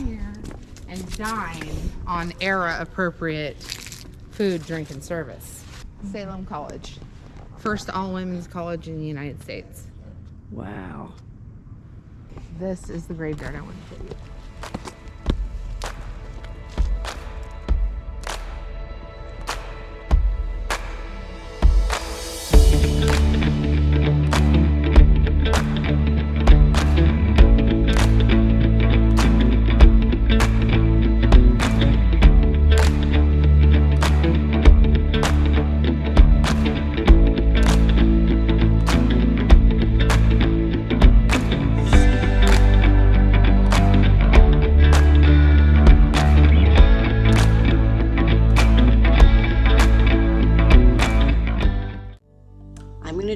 here and dine on era-appropriate food, drink, and service. Salem College. First all-women's college in the United States. Wow. This is the graveyard I want to show you.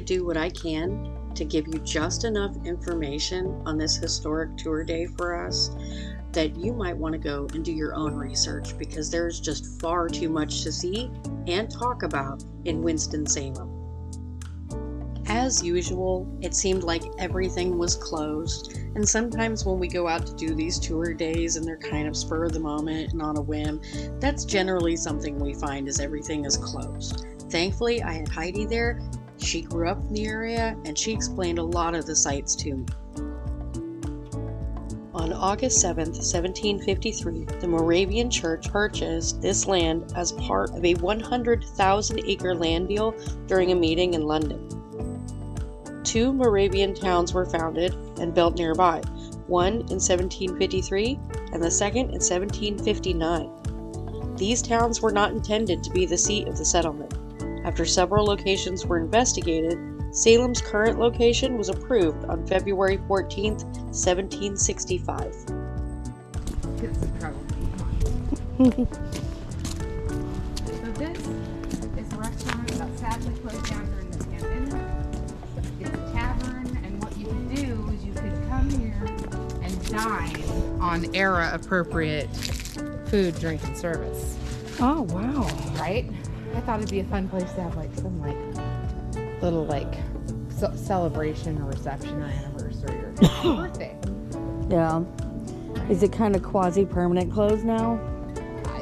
Do what I can to give you just enough information on this historic tour day for us that you might want to go and do your own research, because there's just far too much to see and talk about in Winston-Salem. As usual, it seemed like everything was closed, and sometimes when we go out to do these tour days and they're kind of spur of the moment and on a whim, that's generally something we find, is everything is closed. Thankfully, I had Heidi there. She grew up in the area and she explained a lot of the sites to me. On August 7th, 1753, the Moravian Church purchased this land as part of a 100,000-acre land deal during a meeting in London. 2 Moravian towns were founded and built nearby, one in 1753 and the second in 1759. These towns were not intended to be the seat of the settlement. After several locations were investigated, Salem's current location was approved on February 14, 1765. Get some trouble. So this is a restaurant that sadly closed down during the pandemic. It's a tavern, and what you could do is you could come here and dine on era-appropriate food, drink, and service. Oh, wow. Right? I thought it'd be a fun place to have some little celebration or reception or anniversary or birthday. Yeah. Is it kind of quasi-permanent closed now?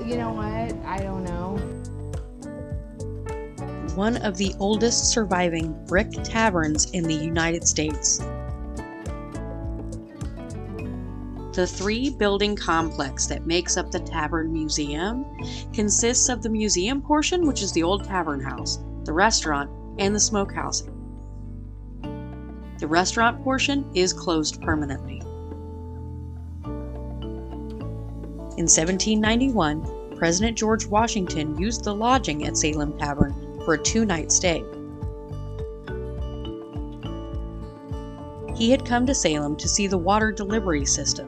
You know what? I don't know. One of the oldest surviving brick taverns in the United States. The 3-building complex that makes up the Tavern Museum consists of the museum portion, which is the old tavern house, the restaurant, and the smokehouse. The restaurant portion is closed permanently. In 1791, President George Washington used the lodging at Salem Tavern for a 2-night stay. He had come to Salem to see the water delivery system.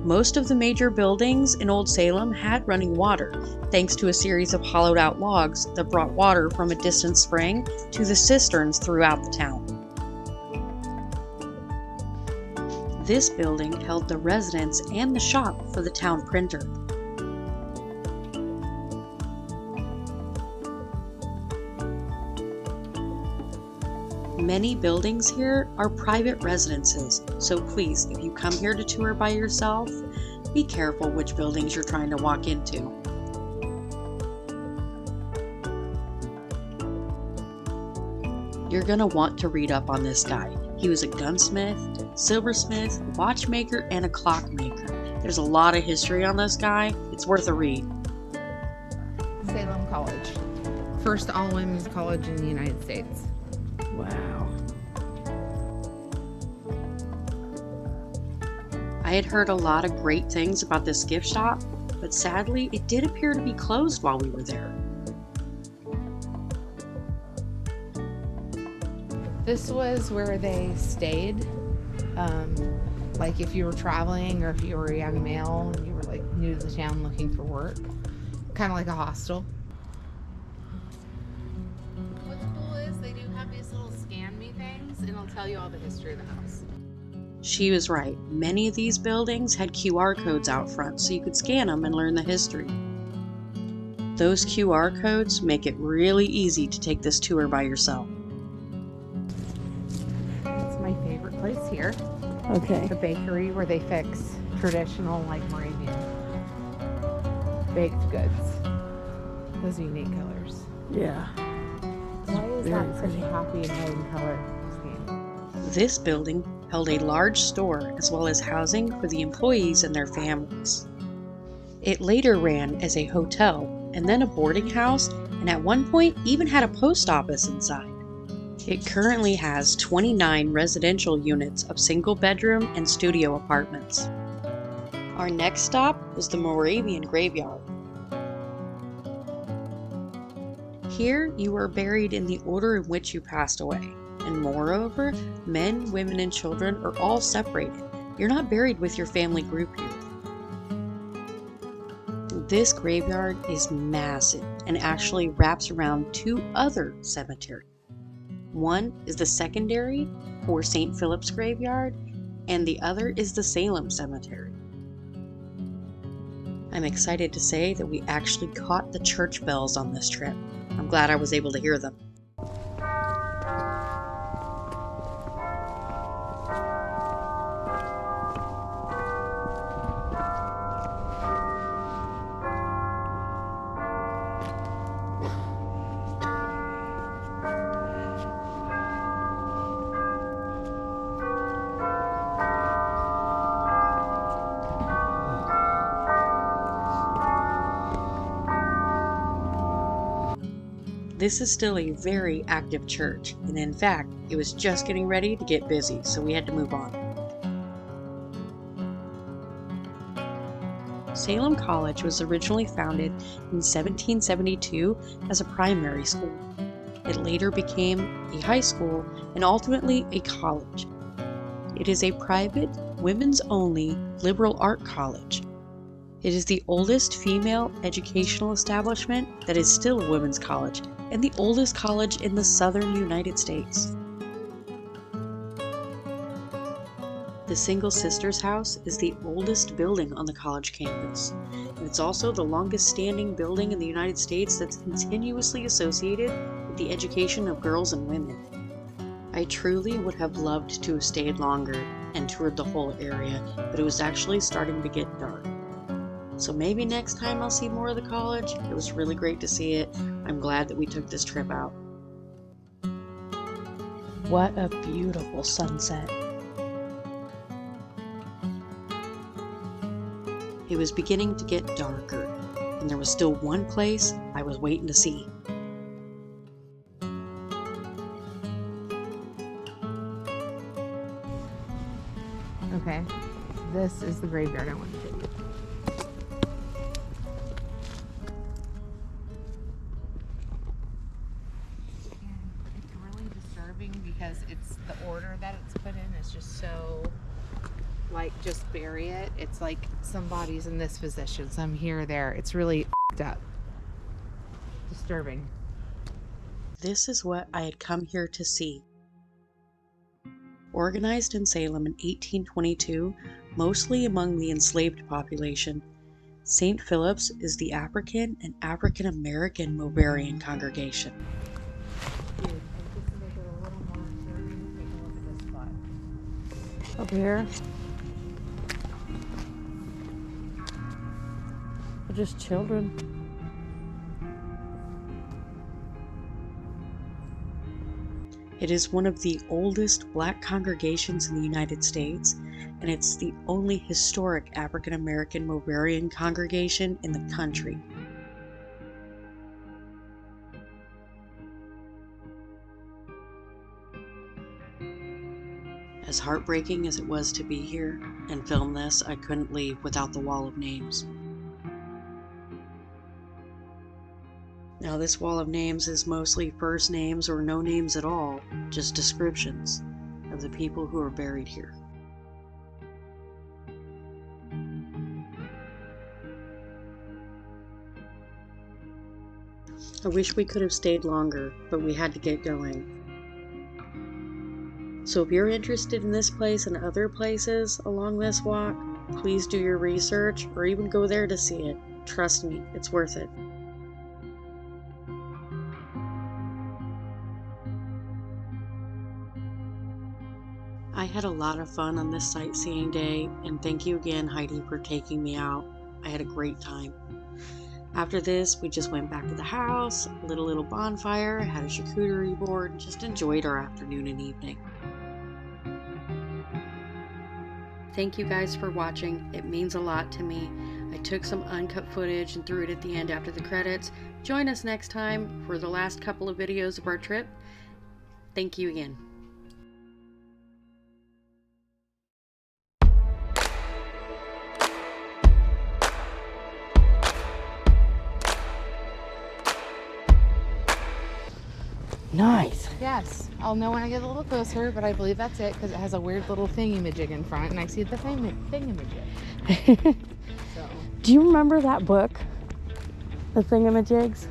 Most of the major buildings in Old Salem had running water, thanks to a series of hollowed-out logs that brought water from a distant spring to the cisterns throughout the town. This building held the residence and the shop for the town printer. Many buildings here are private residences, so please, if you come here to tour by yourself, be careful which buildings you're trying to walk into. You're gonna want to read up on this guy. He was a gunsmith, silversmith, watchmaker, and a clockmaker. There's a lot of history on this guy. It's worth a read. Salem College. First all-women's college in the United States. Wow. I had heard a lot of great things about this gift shop, but sadly, it did appear to be closed while we were there. This was where they stayed. Like if you were traveling or if you were a young male and you were new to the town looking for work. Kind of like a hostel. What's cool is they do have these little scan me things and it'll tell you all the history of the house. She was right. Many of these buildings had QR codes out front so you could scan them and learn the history. Those QR codes make it really easy to take this tour by yourself. It's my favorite place here. Okay. The bakery where they fix traditional, like Moravian baked goods. Those unique colors. Yeah. Why is Very that such pretty. a happy and golden color scheme? This building held a large store as well as housing for the employees and their families. It later ran as a hotel and then a boarding house, and at one point even had a post office inside. It currently has 29 residential units of single bedroom and studio apartments. Our next stop was the Moravian graveyard. Here you are buried in the order in which you passed away, and moreover, men, women, and children are all separated. You're not buried with your family group here. This graveyard is massive and actually wraps around two other cemeteries. One is the secondary, or St. Philip's graveyard, and the other is the Salem Cemetery. I'm excited to say that we actually caught the church bells on this trip. I'm glad I was able to hear them. This is still a very active church, and in fact, it was just getting ready to get busy, so we had to move on. Salem College was originally founded in 1772 as a primary school. It later became a high school and ultimately a college. It is a private, women's-only liberal art college. It is the oldest female educational establishment that is still a women's college, and the oldest college in the southern United States. The Single Sisters House is the oldest building on the college campus, and it's also the longest standing building in the United States that's continuously associated with the education of girls and women. I truly would have loved to have stayed longer and toured the whole area, but it was actually starting to get dark. So maybe next time I'll see more of the college. It was really great to see it. I'm glad that we took this trip out. What a beautiful sunset. It was beginning to get darker, and there was still one place I was waiting to see. Okay, this is the graveyard I want to take you. It's really disturbing because it's the order that it's put in is just so, like, just bury it. It's like somebody's in this position, some here or there. It's really f***ed up. Disturbing. This is what I had come here to see. Organized in Salem in 1822, mostly among the enslaved population, St. Philip's is the African and African American Moravian congregation. Dude, and just to make it a little more disturbing, take a look at this spot. Up here. They're just children. It is one of the oldest black congregations in the United States, and it's the only historic African American Moravian congregation in the country. As heartbreaking as it was to be here and film this, I couldn't leave without the wall of names. Now, this wall of names is mostly first names or no names at all, just descriptions of the people who are buried here. I wish we could have stayed longer, but we had to get going. So if you're interested in this place and other places along this walk, please do your research or even go there to see it. Trust me, it's worth it. I had a lot of fun on this sightseeing day, and thank you again, Heidi, for taking me out. I had a great time. After this, we just went back to the house, lit a little bonfire, had a charcuterie board, and just enjoyed our afternoon and evening. Thank you guys for watching. It means a lot to me. I took some uncut footage and threw it at the end after the credits. Join us next time for the last couple of videos of our trip. Thank you again. Nice. Yes, I'll know when I get a little closer, but I believe that's it because it has a weird little thingamajig in front, and I see the thingamajig. So. Do you remember that book? The Thingamajigs?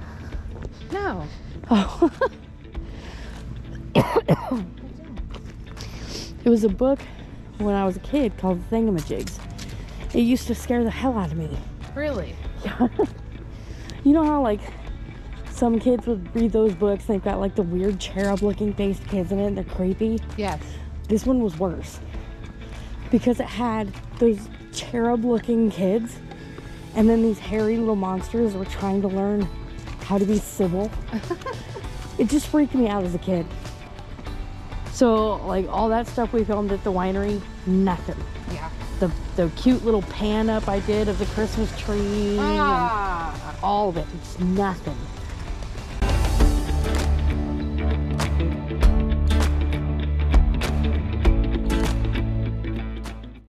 No. Oh. It was a book when I was a kid called The Thingamajigs. It used to scare the hell out of me. Really? You know how, like, some kids would read those books and they've got, like, the weird cherub-looking faced kids in it and they're creepy? Yes. This one was worse. Because it had those cherub-looking kids and then these hairy little monsters were trying to learn how to be civil. It just freaked me out as a kid. So, like, all that stuff we filmed at the winery, nothing. Yeah. The cute little pan up I did of the Christmas tree, and all of it, it's nothing.